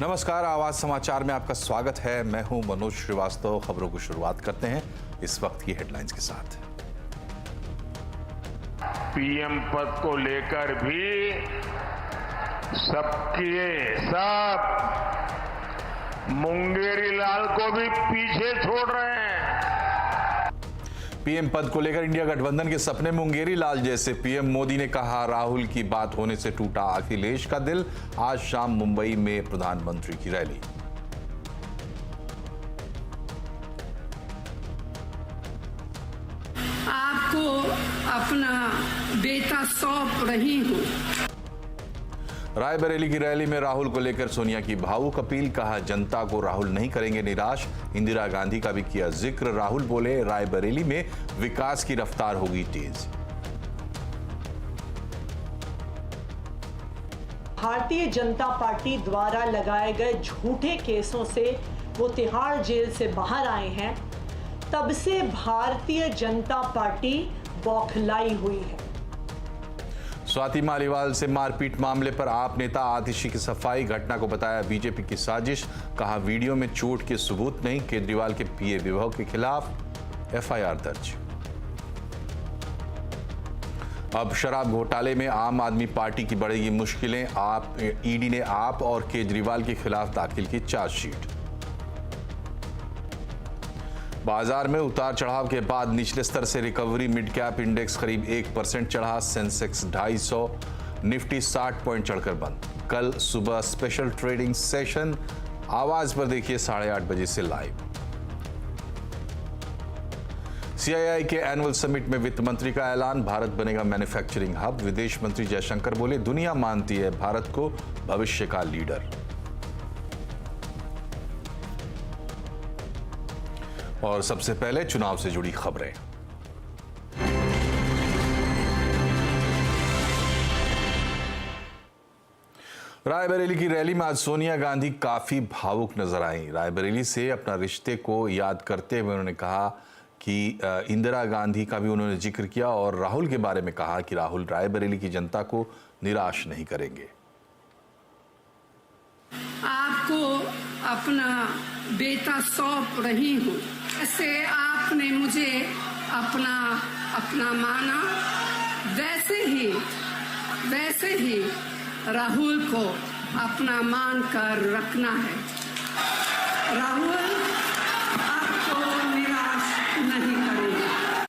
नमस्कार, आवाज समाचार में आपका स्वागत है। मैं हूं मनोज श्रीवास्तव। खबरों की शुरुआत करते हैं इस वक्त की हेडलाइंस के साथ। पीएम पद को लेकर भी सब मुंगेरी लाल को भी पीछे छोड़ रहे हैं। पीएम पद को लेकर इंडिया गठबंधन के सपने मुंगेरी लाल जैसे। पीएम मोदी ने कहा, राहुल की बात होने से टूटा अखिलेश का दिल। आज शाम मुंबई में प्रधानमंत्री की रैली। आपको अपना बेटा सौंप रही हूं। रायबरेली की रैली में राहुल को लेकर सोनिया की भावुक अपील। कहा, जनता को राहुल नहीं करेंगे निराश। इंदिरा गांधी का भी किया जिक्र। राहुल बोले, रायबरेली में विकास की रफ्तार होगी तेज। भारतीय जनता पार्टी द्वारा लगाए गए झूठे केसों से वो तिहाड़ जेल से बाहर आए हैं, तब से भारतीय जनता पार्टी बौखलाई हुई है। स्वाति मालीवाल से मारपीट मामले पर आप नेता आतिशी की सफाई। घटना को बताया बीजेपी की साजिश। कहा, वीडियो में चोट के सबूत नहीं। केजरीवाल के पीए विभव के खिलाफ एफआईआर दर्ज। अब शराब घोटाले में आम आदमी पार्टी की बढ़ेगी मुश्किलें। ईडी ने आप और केजरीवाल के खिलाफ दाखिल की चार्जशीट। बाजार में उतार चढ़ाव के बाद निचले स्तर से रिकवरी। मिड कैप इंडेक्स करीब 1% चढ़ा। सेंसेक्स 250, निफ्टी 60 पॉइंट चढ़कर बंद। कल सुबह स्पेशल ट्रेडिंग सेशन। आवाज पर देखिए 8:30 बजे से लाइव। सीआईआई के एनुअल समिट में वित्त मंत्री का ऐलान। भारत बनेगा मैन्युफैक्चरिंग हब। विदेश मंत्री जयशंकर बोले, दुनिया मानती है भारत को भविष्य का लीडर। और सबसे पहले चुनाव से जुड़ी खबरें। रायबरेली की रैली में आज सोनिया गांधी काफी भावुक नजर आई। रायबरेली से अपना रिश्ते को याद करते हुए उन्होंने कहा कि इंदिरा गांधी का भी उन्होंने जिक्र किया और राहुल के बारे में कहा कि राहुल रायबरेली की जनता को निराश नहीं करेंगे। आपको अपना बेटा सौंप रही हूं। ऐसे आपने मुझे अपना माना, वैसे ही राहुल को अपना मान कर रखना है। राहुल आपको निराश नहीं करेंगे।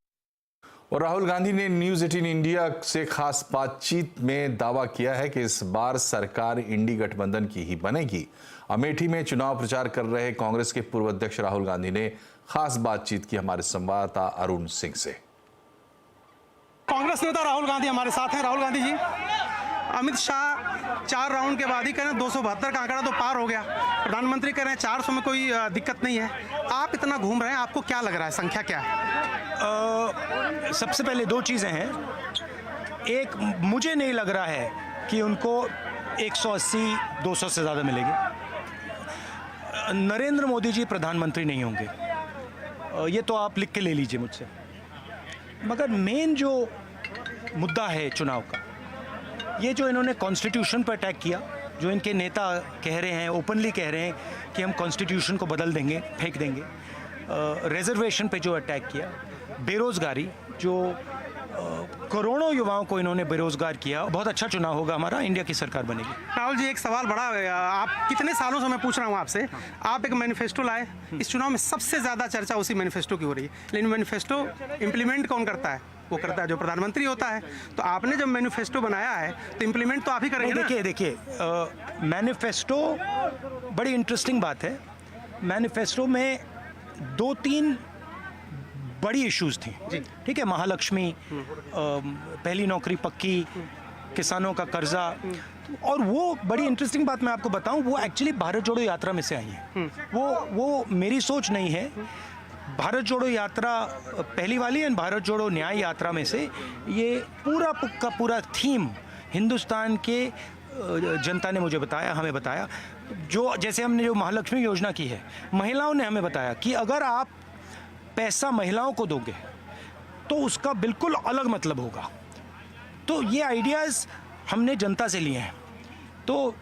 और राहुल गांधी ने न्यूज 18 इंडिया से खास बातचीत में दावा किया है कि इस बार सरकार इंडी गठबंधन की ही बनेगी। अमेठी में चुनाव प्रचार कर रहे कांग्रेस के पूर्व अध्यक्ष राहुल गांधी ने खास बातचीत की हमारे संवाददाता अरुण सिंह से। कांग्रेस नेता राहुल गांधी हमारे साथ हैं। राहुल गांधी जी, अमित शाह 4 राउंड के बाद ही कह रहे हैं 272 का आंकड़ा तो पार हो गया। प्रधानमंत्री कह रहे हैं 400 में कोई दिक्कत नहीं है। आप इतना घूम रहे हैं, आपको क्या लग रहा है, संख्या क्या है? सबसे पहले 2 चीज़ें हैं। एक, मुझे नहीं लग रहा है कि उनको 180-200 से ज़्यादा मिलेगी। नरेंद्र मोदी जी प्रधानमंत्री नहीं होंगे, ये तो आप लिख के ले लीजिए मुझसे। मगर मेन जो मुद्दा है चुनाव का, ये जो इन्होंने कॉन्स्टिट्यूशन पर अटैक किया, जो इनके नेता कह रहे हैं, ओपनली कह रहे हैं कि हम कॉन्स्टिट्यूशन को बदल देंगे, फेंक देंगे। रिजर्वेशन पे जो अटैक किया, बेरोज़गारी, जो करोड़ों युवाओं को इन्होंने बेरोजगार किया। बहुत अच्छा चुनाव होगा हमारा, इंडिया की सरकार बनेगी। राहुल जी, एक सवाल बड़ा, आप कितने सालों से मैं पूछ रहा हूँ आपसे, आप एक मैनिफेस्टो लाए, इस चुनाव में सबसे ज़्यादा चर्चा उसी मैनिफेस्टो की हो रही है, लेकिन मैनिफेस्टो इम्प्लीमेंट कौन करता है? वो करता है जो प्रधानमंत्री होता है। तो आपने जब मैनिफेस्टो बनाया है तो इम्प्लीमेंट तो आप ही करेंगे। देखिए, मैनिफेस्टो बड़ी इंटरेस्टिंग बात है। मैनिफेस्टो में 2-3 बड़ी इश्यूज थी, ठीक है। महालक्ष्मी, पहली नौकरी पक्की, किसानों का कर्जा, और वो बड़ी इंटरेस्टिंग बात मैं आपको बताऊं, वो एक्चुअली भारत जोड़ो यात्रा में से आई है। वो मेरी सोच नहीं है। भारत जोड़ो यात्रा पहली वाली एंड भारत जोड़ो न्याय यात्रा में से ये पूरा का पूरा थीम हिंदुस्तान के जनता ने मुझे बताया, हमें बताया। जो जैसे हमने जो महालक्ष्मी योजना की है, महिलाओं ने हमें बताया कि अगर आप पैसा महिलाओं को दोगे तो उसका बिल्कुल अलग मतलब होगा। तो ये आइडियाज़ हमने जनता से लिए हैं। तो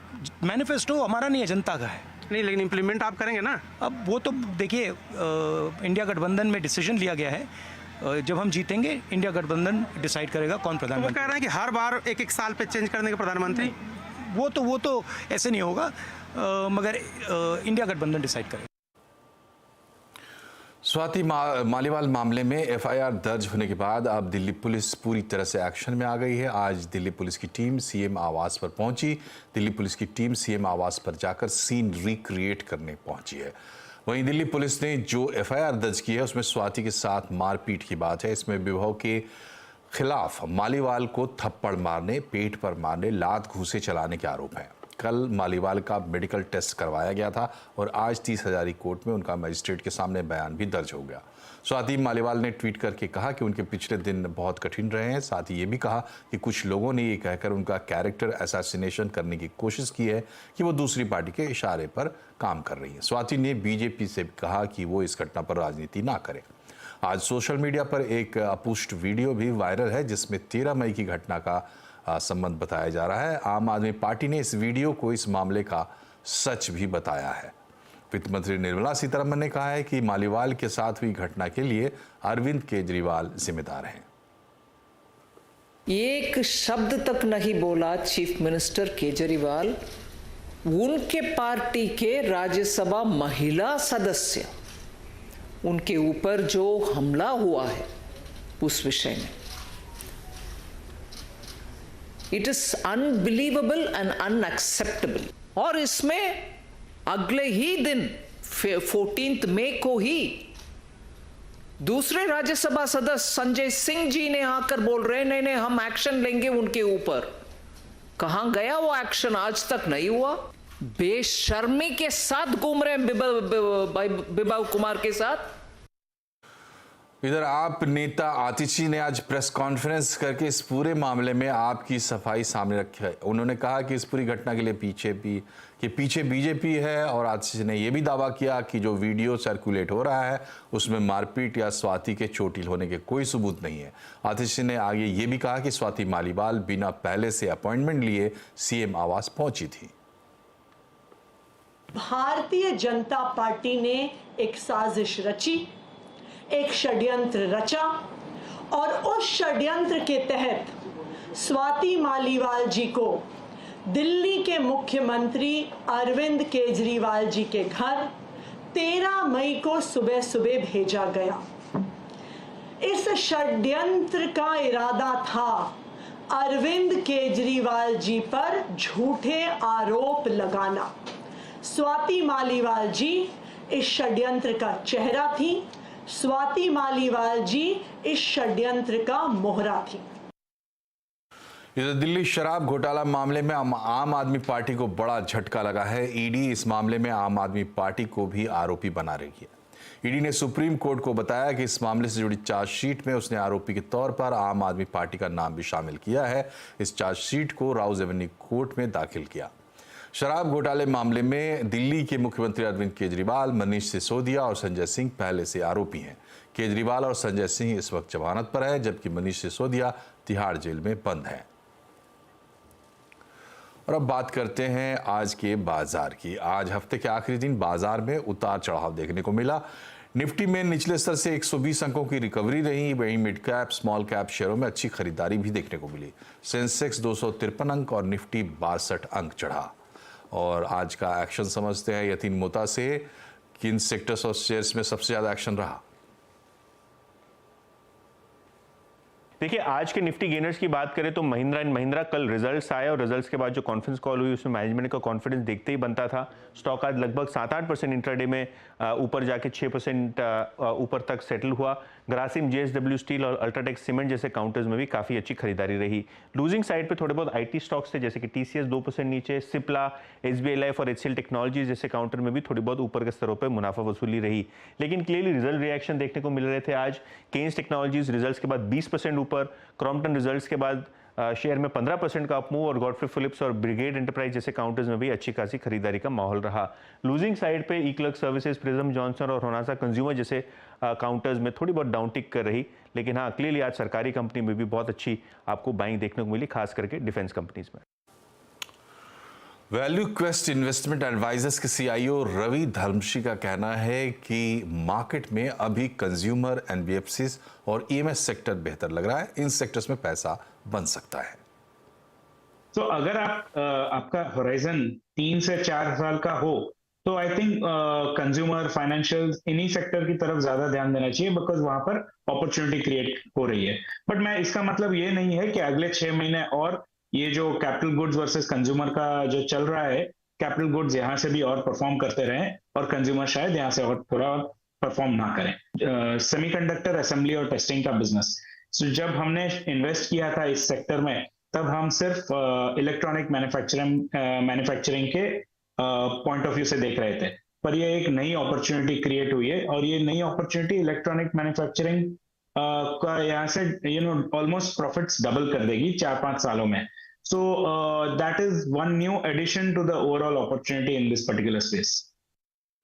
मैनिफेस्टो हमारा नहीं है, जनता का है। नहीं, लेकिन इम्प्लीमेंट आप करेंगे ना। अब वो तो देखिए, इंडिया गठबंधन में डिसीजन लिया गया है, जब हम जीतेंगे इंडिया गठबंधन डिसाइड करेगा कौन वो कह प्रधानमंत्री। रहे हैं कि हर बार एक साल पे चेंज करने के प्रधानमंत्री। वो तो ऐसे नहीं होगा, मगर इंडिया गठबंधन डिसाइड करेगा। स्वाति मालीवाल मामले में एफआईआर दर्ज होने के बाद अब दिल्ली पुलिस पूरी तरह से एक्शन में आ गई है। आज दिल्ली पुलिस की टीम सीएम आवास पर पहुंची। दिल्ली पुलिस की टीम सीएम आवास पर जाकर सीन रिक्रिएट करने पहुंची है। वहीं दिल्ली पुलिस ने जो एफआईआर दर्ज की है उसमें स्वाति के साथ मारपीट की बात है। इसमें विभव के खिलाफ मालीवाल को थप्पड़ मारने, पेट पर मारने, लात घूंसे चलाने के आरोप हैं। कल मालीवाल का मेडिकल टेस्ट करवाया गया था और आज 30 हजारी कोर्ट में उनका मजिस्ट्रेट के सामने बयान भी दर्ज हो गया। स्वाति मालीवाल ने ट्वीट करके कहा कि उनके पिछले दिन बहुत कठिन रहे हैं। साथ ही ये भी कहा कि कुछ लोगों ने ये कहकर उनका कैरेक्टर असैसिनेशन करने की कोशिश की है कि वो दूसरी पार्टी के इशारे पर काम कर रही है। स्वाति ने बीजेपी से भी कहा कि वो इस घटना पर राजनीति ना करे। आज सोशल मीडिया पर एक अपुष्ट वीडियो भी वायरल है जिसमें 13 मई की घटना का संबंध बताया जा रहा है। आम आदमी पार्टी ने इस वीडियो को इस मामले का सच भी बताया है। वित्त मंत्री निर्मला सीतारमण ने कहा है कि मालीवाल के साथ हुई घटना के लिए अरविंद केजरीवाल जिम्मेदार हैं। एक शब्द तक नहीं बोला चीफ मिनिस्टर केजरीवाल उनके पार्टी के राज्यसभा महिला सदस्य, उनके ऊपर जो हमला हुआ है उस विषय में। It is unbelievable and unacceptable. और इसमें अगले ही दिन 14 मई को ही दूसरे राज्यसभा सदस्य संजय सिंह जी ने आकर बोल रहे नहीं नहीं हम एक्शन लेंगे उनके ऊपर। कहां गया वो एक्शन? आज तक नहीं हुआ। बेशर्मी के साथ घूम रहे हैं बिबाव कुमार के साथ। इधर आप नेता आतिशी ने आज प्रेस कॉन्फ्रेंस करके इस पूरे मामले में आपकी सफाई सामने रखी है। उन्होंने कहा कि इस पूरी घटना के लिए पीछे बीजेपी है और आतिशी ने यह भी दावा किया कि जो वीडियो सर्कुलेट हो रहा है उसमें मारपीट या स्वाति के चोटिल होने के कोई सबूत नहीं है। आतिशी ने आगे ये भी कहा कि स्वाति मालीवाल बिना पहले से अपॉइंटमेंट लिए सीएम आवास पहुंची थी। भारतीय जनता पार्टी ने एक साजिश रची, एक षड्यंत्र रचा और उस षड्यंत्र के तहत स्वाति मालीवाल जी को दिल्ली के मुख्यमंत्री अरविंद केजरीवाल जी के घर 13 मई को सुबह सुबह भेजा गया। इस षड्यंत्र का इरादा था अरविंद केजरीवाल जी पर झूठे आरोप लगाना। स्वाति मालीवाल जी इस षड्यंत्र का चेहरा थी। स्वाति मालीवाल जी इस षड्यंत्र का मोहरा थी। इधर दिल्ली शराब घोटाला मामले में आम आदमी पार्टी को बड़ा झटका लगा है। ईडी इस मामले में आम आदमी पार्टी को भी आरोपी बना रही है। ईडी ने सुप्रीम कोर्ट को बताया कि इस मामले से जुड़ी चार्जशीट में उसने आरोपी के तौर पर आम आदमी पार्टी का नाम भी शामिल किया है। इस चार्जशीट को राउज एवेन्यू कोर्ट में दाखिल किया। शराब घोटाले मामले में दिल्ली के मुख्यमंत्री अरविंद केजरीवाल, मनीष सिसोदिया और संजय सिंह पहले से आरोपी हैं। केजरीवाल और संजय सिंह इस वक्त जमानत पर है जबकि मनीष सिसोदिया तिहाड़ जेल में बंद हैं। और अब बात करते हैं आज के बाजार की। आज हफ्ते के आखिरी दिन बाजार में उतार चढ़ाव देखने को मिला। निफ्टी में निचले स्तर से 120 अंकों की रिकवरी रही। वहीं मिड कैप स्मॉल कैप शेयरों में अच्छी खरीदारी भी देखने को मिली। सेंसेक्स 253 अंक और निफ्टी 62 अंक चढ़ा। और आज का एक्शन समझते हैं यतीन मोता से, किन सेक्टर्स और शेयर्स में सबसे ज्यादा एक्शन रहा। देखिए, आज के निफ्टी गेनर्स की बात करें तो महिंद्रा एंड महिंद्रा कल रिजल्ट्स आए और रिजल्ट्स के बाद जो कॉन्फ्रेंस कॉल हुई उसमें मैनेजमेंट का कॉन्फिडेंस देखते ही बनता था। स्टॉक आज लगभग 7-8% इंट्राडे में ऊपर जाके 6% ऊपर तक सेटल हुआ। ग्रासिम, जेएसडब्ल्यू स्टील और अल्ट्राटेक सीमेंट जैसे काउंटर्स में भी काफ़ी अच्छी खरीदारी रही। लूजिंग साइड पे थोड़े बहुत आईटी स्टॉक्स थे जैसे कि टीसीएस 2% नीचे, सिप्ला, एसबीआई लाइफ और एचसीएल टेक्नोलॉजीज जैसे काउंटर में भी थोड़ी बहुत ऊपर के स्तरों पर मुनाफा वसूली रही। लेकिन क्लियरली रिजल्ट रिएक्शन देखने को मिल रहे थे आज। केन्स टेक्नोलॉजीज रिजल्ट्स के बाद 20% ऊपर, क्रॉम्पटन रिजल्ट्स के बाद शेयर में 15% का अपमूव और गॉडफ्रे फिलिप्स और ब्रिगेड एंटरप्राइज जैसे काउंटर्स में भी अच्छी खासी खरीदारी का माहौल रहा। लूजिंग साइड पे इक्लर्क सर्विसेज, प्रिज्म जॉनसन और होनासा कंज्यूमर जैसे काउंटर्स में थोड़ी बहुत डाउन टिक कर रही। लेकिन हाँ, क्लियरली आज सरकारी कंपनी में भी बहुत अच्छी आपको बाइंग देखने को मिली, खास करके डिफेंस कंपनीज में। वैल्यू क्वेस्ट इन्वेस्टमेंट एडवाइजर्स के सीईओ रवि धर्मशी का कहना है कि मार्केट में अभी कंज्यूमर, एनबीएफसीज और ईएमएस सेक्टर बेहतर लग रहा है। इन सेक्टर्स में पैसा बन सकता है। तो अगर आपका होराइजन 3 से 4 साल का हो तो आई थिंक कंज्यूमर, फाइनेंशियल, इन्हीं सेक्टर की तरफ ज्यादा ध्यान देना चाहिए, बिकॉज वहां पर अपॉर्चुनिटी क्रिएट हो रही है। बट मैं इसका मतलब ये नहीं है कि अगले 6 महीने और ये जो कैपिटल गुड्स वर्सेस कंज्यूमर का जो चल रहा है, कैपिटल गुड्स यहाँ से भी और परफॉर्म करते रहें और कंज्यूमर शायद यहाँ से और थोड़ा परफॉर्म ना करें। सेमीकंडक्टर असेंबली और टेस्टिंग का बिजनेस, जब हमने इन्वेस्ट किया था इस सेक्टर में, तब हम सिर्फ इलेक्ट्रॉनिक मैन्युफैक्चरिंग के पॉइंट ऑफ व्यू से देख रहे थे, पर ये एक नई अपॉर्चुनिटी क्रिएट हुई है और ये नई अपॉर्चुनिटी इलेक्ट्रॉनिक मैन्युफैक्चरिंग का यहाँ से ऑलमोस्ट प्रॉफिट्स डबल कर देगी 4-5 सालों में। So that is one new addition to the overall opportunity in this particular space.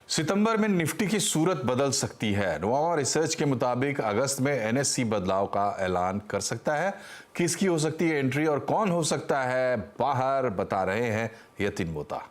सितंबर में निफ्टी की सूरत बदल सकती है। नोवामा रिसर्च के मुताबिक अगस्त में एनएससी बदलाव का ऐलान कर सकता है। किसकी हो सकती है एंट्री और कौन हो सकता है बाहर, बता रहे हैं यतिन मोता।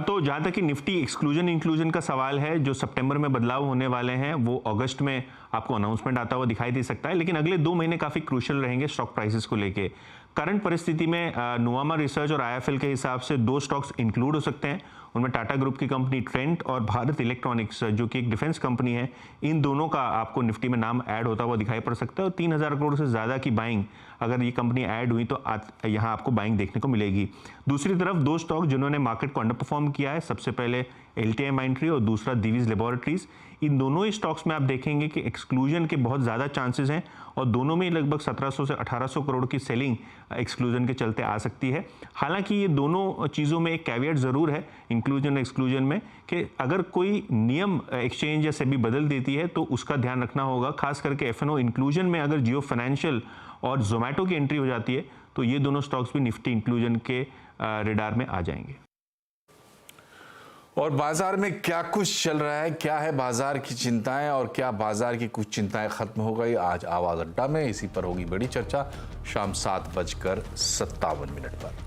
तो जहाँ तक कि निफ्टी एक्सक्लूजन इंक्लूजन का सवाल है, जो सितंबर में बदलाव होने वाले हैं वो अगस्त में आपको अनाउंसमेंट आता हुआ दिखाई दे सकता है, लेकिन अगले 2 महीने काफ़ी क्रूशियल रहेंगे स्टॉक प्राइसेस को लेके। करंट परिस्थिति में नोवामा रिसर्च और आईएफएल के हिसाब से 2 स्टॉक्स इंक्लूड हो सकते हैं। उनमें टाटा ग्रुप की कंपनी ट्रेंट और भारत इलेक्ट्रॉनिक्स जो कि एक डिफेंस कंपनी है, इन दोनों का आपको निफ्टी में नाम ऐड होता हुआ दिखाई पड़ सकता है और 3000 करोड़ से ज़्यादा की बाइंग अगर ये कंपनी ऐड हुई तो यहाँ आपको बाइंग देखने को मिलेगी। दूसरी तरफ 2 स्टॉक जिन्होंने मार्केट को अंडर परफॉर्म किया है, सबसे पहले एलटीआई माइंट्री और दूसरा दिवीज लेबोरेटरीज। इन दोनों ही स्टॉक्स में आप देखेंगे कि एक्सक्लूजन के बहुत ज़्यादा चांसेस हैं और दोनों में लगभग 1700 से 1800 करोड़ की सेलिंग एक्सक्लूजन के चलते आ सकती है। हालांकि ये दोनों चीज़ों में एक कैविएट ज़रूर है इंक्लूजन और एक्सक्लूजन में कि अगर कोई नियम एक्सचेंज या सेबी बदल देती है तो उसका ध्यान रखना होगा। खास करके एफएनओ इंक्लूजन में अगर जियो फाइनेंशियल और जोमेटो की एंट्री हो जाती है तो ये दोनों स्टॉक्स भी निफ्टी इंक्लूजन के रेडार में आ जाएंगे। और बाजार में क्या कुछ चल रहा है, क्या है बाजार की चिंताएं और क्या बाजार की कुछ चिंताएं खत्म हो गई, आज आवाज अड्डा में इसी पर होगी बड़ी चर्चा शाम 7:57 पर।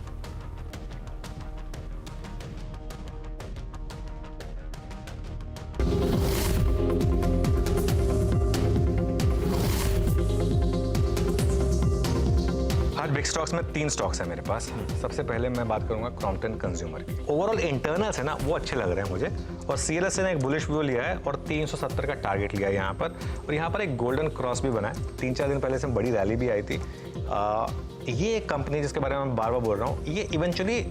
आज बिग स्टॉक्स में 3 स्टॉक्स हैं मेरे पास। सबसे पहले मैं बात करूंगा क्रॉम्पटन कंज्यूमर की। ओवरऑल इंटरनल्स है ना वो अच्छे लग रहे हैं मुझे, और सीएलएसए ने एक बुलिश व्यू लिया है और 370 का टारगेट लिया है यहाँ पर, और यहाँ पर एक गोल्डन क्रॉस भी बना है। 3-4 दिन पहले से बड़ी रैली भी आई थी। ये एक कंपनी जिसके बारे में मैं बार बार बोल रहा हूँ, ये इवेंचुअली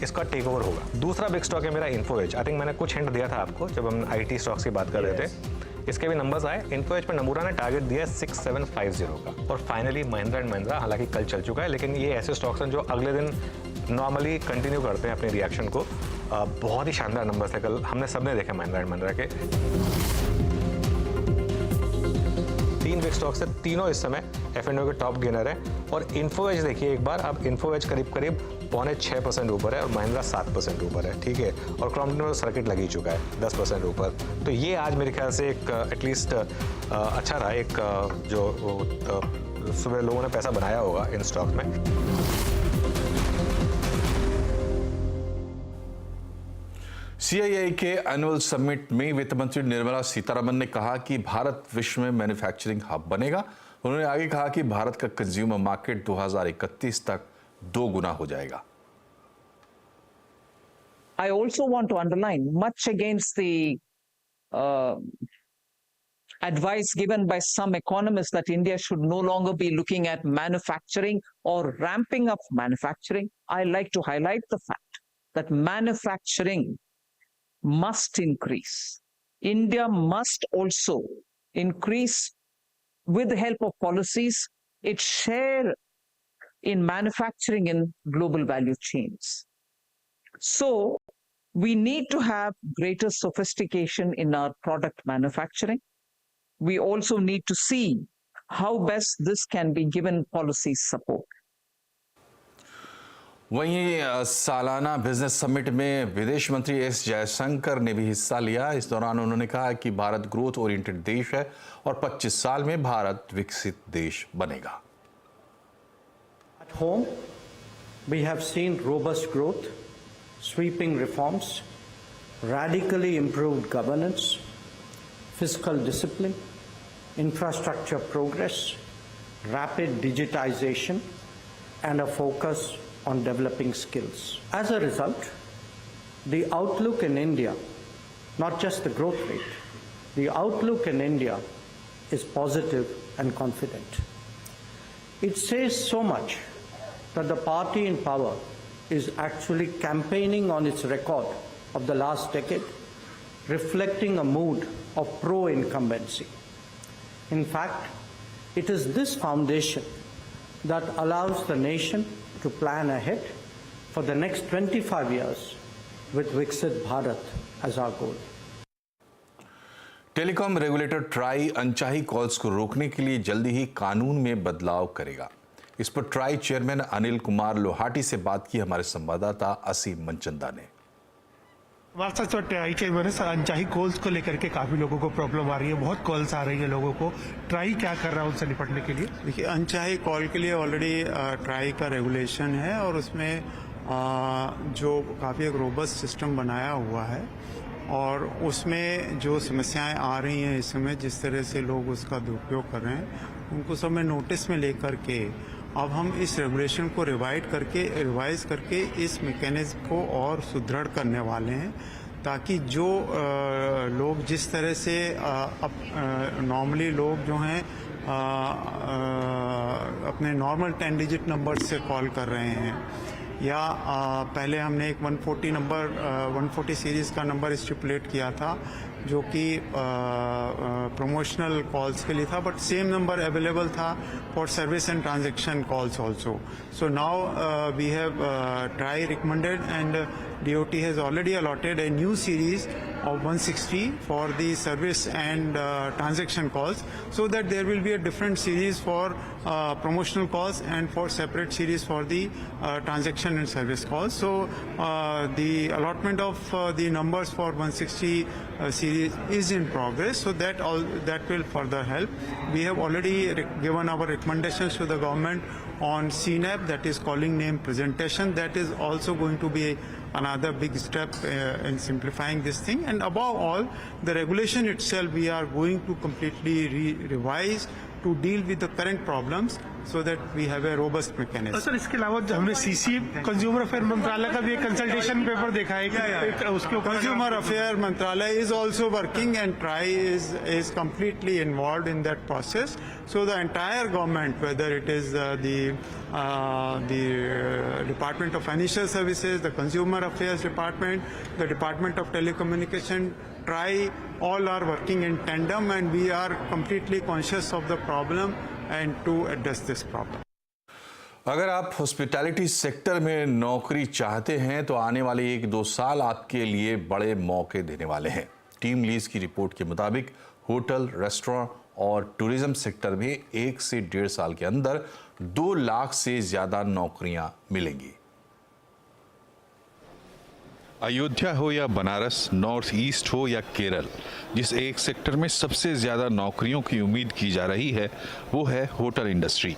इसका टेक ओवर होगा। दूसरा बिग स्टॉक है मेरा इन्फोएज। आई थिंक मैंने कुछ हिंट दिया था आपको जब हम आईटी स्टॉक्स की बात कर रहे थे। इसके भी नंबर्स आए। इन्फोएज पर नमूरा ने टारगेट दिया है 6750 का। और फाइनली महिंद्रा एंड महिंद्रा, हालांकि कल चल चुका है, लेकिन ये ऐसे स्टॉक्स हैं जो अगले दिन नॉर्मली कंटिन्यू करते हैं अपनी रिएक्शन को। बहुत ही शानदार नंबर्स थे कल, हमने सबने देखे महिंद्रा एंड महिंद्रा के। 3 बिग स्टॉक्स है, तीनों इस समय एफ&ओ के टॉप गेनर है। और इन्फोएज देखिए एक बार, अब इन्फोएज करीब 6% ऊपर है और महिंद्रा 7% ऊपर है, ठीक है। और क्रॉम्पटन में तो सर्किट लग ही चुका है 10% ऊपर। तो ये आज मेरे ख्याल से एक एटलीस्ट अच्छा रहा, एक जो सुबह लोगों ने पैसा बनाया होगा इन स्टॉक में। सीआईआई के एनुअल समिट में वित्त मंत्री निर्मला सीतारमण ने कहा कि भारत विश्व में मैन्युफैक्चरिंग हब बनेगा। उन्होंने आगे कहा कि भारत का कंज्यूमर मार्केट 2031 तक 2 गुना हो जाएगा। I also want to underline, much against the advice given by some economists that India should no longer be looking at manufacturing or ramping up manufacturing, I like to highlight the fact that manufacturing must increase. India must also increase, with the help of policies, its share in manufacturing in global value chains. So we need to have greater sophistication in our product manufacturing. We also need to see how best this can be given policy support. वहीं सालाना business summit में विदेश मंत्री S Jaishankar ने भी हिस्सा लिया। इस दौरान उन्होंने कहा कि भारत ग्रोथ ओरिएंटेड देश है और 25 साल में भारत विकसित देश बनेगा। home, we have seen robust growth, sweeping reforms, radically improved governance, fiscal discipline, infrastructure progress, rapid digitization, and a focus on developing skills. As a result, the outlook in India, not just the growth rate, the outlook in India is positive and confident. It says so much that the party in power is actually campaigning on its record of the last decade, reflecting a mood of pro-incumbency. In fact, it is this foundation that allows the nation to plan ahead for the next 25 years with Viksit Bharat as our goal. Telecom regulator TRAI अनचाही calls को रोकने के लिए जल्दी ही कानून में बदलाव करेगा। इस पर ट्राई चेयरमैन अनिल कुमार लोहाटी से बात की हमारे संवाददाता असीम मनचंदा ने। तो ट्राई चेयरमैन अनचाही कॉल्स को लेकर के काफी लोगों को प्रॉब्लम आ रही है, बहुत कॉल्स आ रही है लोगों को। ट्राई क्या कर रहा है उनसे निपटने के लिए? देखिए, अनचाही कॉल के लिए ऑलरेडी ट्राई का रेगुलेशन है और उसमें जो काफ़ी एक रोबस्ट सिस्टम बनाया हुआ है और उसमें जो समस्याएं आ रही हैं इस समय, जिस तरह से लोग उसका दुरुपयोग कर रहे हैं, उनको सब में नोटिस में लेकर के अब हम इस रेगुलेशन को रिवाइज करके इस मैकेनिज्म को और सुदृढ़ करने वाले हैं, ताकि जो लोग जिस तरह से नॉर्मली लोग जो हैं अपने नॉर्मल 10 डिजिट नंबर से कॉल कर रहे हैं या पहले हमने एक 140 सीरीज़ का नंबर स्टिपुलेट किया था जो कि प्रमोशनल कॉल्स के लिए था, बट सेम नंबर अवेलेबल था for service and transaction calls also. So now we have try recommended and DOT has already allotted a new series of 160 for the service and transaction calls, so that there will be a different series for promotional calls and for separate series for the transaction and service calls. So the allotment of the numbers for 160 series is in progress, so that will further help. We have already given our recommendations to the government on CNAP, that is calling name presentation. That is also going to be another big step in simplifying this thing. And above all, the regulation itself we are going to completely revise to deal with the current problems, so that we have a robust mechanism. Sir, इसके अलावा हमने CC consumer affair मंत्रालय का भी एक consultation paper देखा है कि उसके ऊपर कंज्यूमर अफेयर मंत्रालय is also working and TRAI is completely involved in that process. So the entire government, whether it is the Department of Financial Services, the Consumer Affairs Department, the Department of Telecommunication, TRAI, all are working in tandem, and we are completely conscious of the problem and to address this problem. अगर आप hospitality sector में नौकरी चाहते हैं तो आने वाले 1-2 साल आपके लिए बड़े मौके देने वाले हैं। टीम लीज की रिपोर्ट के मुताबिक होटल, रेस्टोरेंट और टूरिज्म सेक्टर में 1 से 1.5 साल के अंदर 2 लाख से ज्यादा नौकरियां मिलेंगी। अयोध्या हो या बनारस, नॉर्थ ईस्ट हो या केरल, जिस एक सेक्टर में सबसे ज़्यादा नौकरियों की उम्मीद की जा रही है वो है होटल इंडस्ट्री।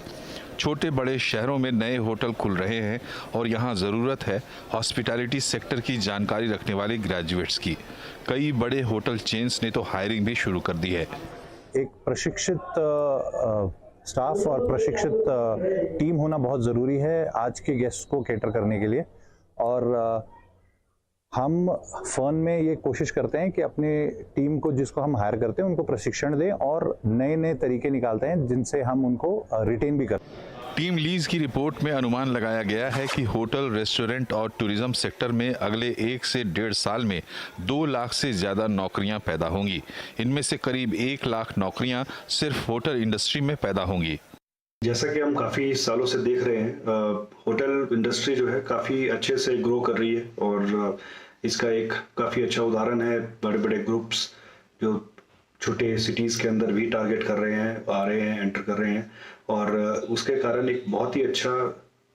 छोटे बड़े शहरों में नए होटल खुल रहे हैं और यहाँ ज़रूरत है हॉस्पिटैलिटी सेक्टर की जानकारी रखने वाले ग्रेजुएट्स की। कई बड़े होटल चेन्स ने तो हायरिंग भी शुरू कर दी है। एक प्रशिक्षित स्टाफ और प्रशिक्षित टीम होना बहुत ज़रूरी है आज के गेस्ट को कैटर करने के लिए, और हम फर्म में ये कोशिश करते हैं कि अपने टीम को, जिसको हम हायर करते हैं, उनको प्रशिक्षण दें और नए नए तरीके निकालते हैं जिनसे हम उनको रिटेन भी करते हैं। टीम लीज की रिपोर्ट में अनुमान लगाया गया है कि होटल, रेस्टोरेंट और टूरिज्म सेक्टर में अगले 1 से 1.5 साल में 2 लाख से ज़्यादा नौकरियां पैदा होंगी। इनमें से करीब 1 लाख नौकरियां सिर्फ होटल इंडस्ट्री में पैदा होंगी। जैसा कि हम काफ़ी सालों से देख रहे हैं, होटल इंडस्ट्री जो है काफ़ी अच्छे से ग्रो कर रही है और इसका एक काफ़ी अच्छा उदाहरण है बड़े बड़े ग्रुप्स जो छोटे सिटीज़ के अंदर भी टारगेट कर रहे हैं, आ रहे हैं, एंटर कर रहे हैं, और उसके कारण एक बहुत ही अच्छा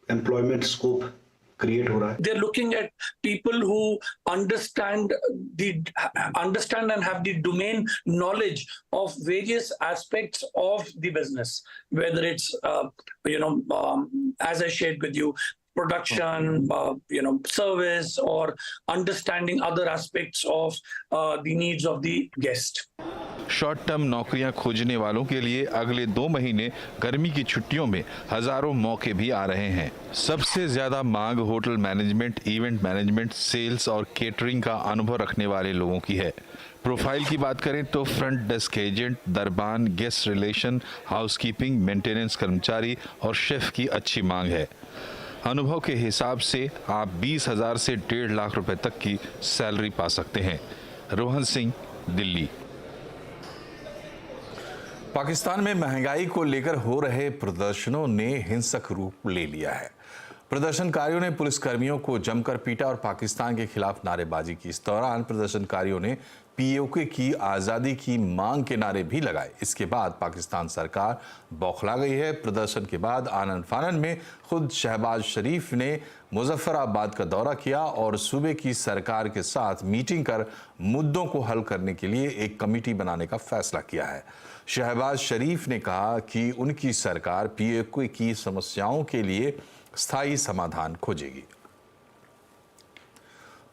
एम्प्लॉयमेंट स्कोप क्रिएट हो रहा है। They're looking at people who understand and have the domain knowledge of various aspects of the business, whether it's as I shared with you, production, service, or understanding other aspects of the needs of the guest. Short term नौकरियां खोजने वालों के लिए अगले 2 महीने गर्मी की छुट्टियों में हजारों मौके भी आ रहे हैं। सबसे ज्यादा मांग hotel management, event management, sales और केटरिंग का अनुभव रखने वाले लोगों की है। प्रोफाइल की बात करें तो फ्रंट डेस्क एजेंट, दरबान, गेस्ट रिलेशन, हाउसकीपिंग, मेंटेनेंस कर्मचारी और शेफ की अच्छी मांग है। अनुभव के हिसाब से आप 20,000 से 1.5 लाख रुपए तक की सैलरी पा सकते हैं। रोहन सिंह, दिल्ली। पाकिस्तान में महंगाई को लेकर हो रहे प्रदर्शनों ने हिंसक रूप ले लिया है। प्रदर्शनकारियों ने पुलिसकर्मियों को जमकर पीटा और पाकिस्तान के खिलाफ नारेबाजी की। इस दौरान प्रदर्शनकारियों ने पीओके की आज़ादी की मांग के नारे भी लगाए। इसके बाद पाकिस्तान सरकार बौखला गई है। प्रदर्शन के बाद आनन फानन में खुद शहबाज शरीफ ने मुजफ्फराबाद का दौरा किया और सूबे की सरकार के साथ मीटिंग कर मुद्दों को हल करने के लिए एक कमेटी बनाने का फैसला किया है। शहबाज शरीफ ने कहा कि उनकी सरकार पीओके की समस्याओं के लिए स्थायी समाधान खोजेगी।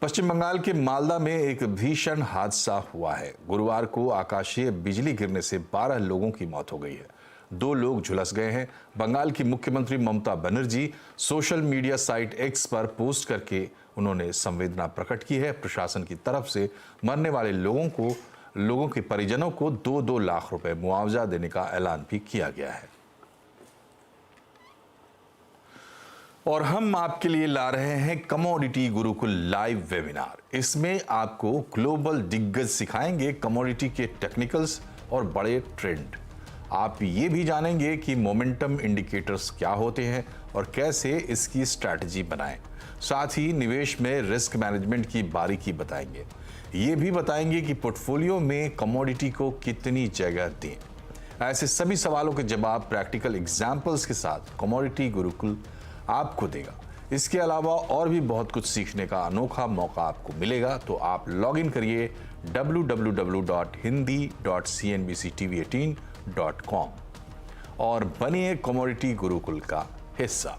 पश्चिम बंगाल के मालदा में एक भीषण हादसा हुआ है। गुरुवार को आकाशीय बिजली गिरने से 12 लोगों की मौत हो गई है। 2 लोग झुलस गए हैं। बंगाल की मुख्यमंत्री Mamata Banerjee social media site X पर पोस्ट करके उन्होंने संवेदना प्रकट की है। प्रशासन की तरफ से मरने वाले लोगों के परिजनों को 2-2 लाख रुपए मुआवजा देने का ऐलान भी किया गया है। और हम आपके लिए ला रहे हैं कमोडिटी गुरुकुल लाइव वेबिनार। इसमें आपको ग्लोबल दिग्गज सिखाएंगे कमोडिटी के टेक्निकल्स और बड़े ट्रेंड। आप ये भी जानेंगे कि मोमेंटम इंडिकेटर्स क्या होते हैं और कैसे इसकी स्ट्रैटेजी बनाएं। साथ ही निवेश में रिस्क मैनेजमेंट की बारीकी बताएंगे। ये भी बताएंगे कि पोर्टफोलियो में कमोडिटी को कितनी जगह दें। ऐसे सभी सवालों के जवाब प्रैक्टिकल एग्जाम्पल्स के साथ कमोडिटी गुरुकुल आपको देगा। इसके अलावा और भी बहुत कुछ सीखने का अनोखा मौका आपको मिलेगा। तो आप लॉग इन करिए www.hindi.cnbctv18.com और बनिए कमोडिटी गुरुकुल का हिस्सा।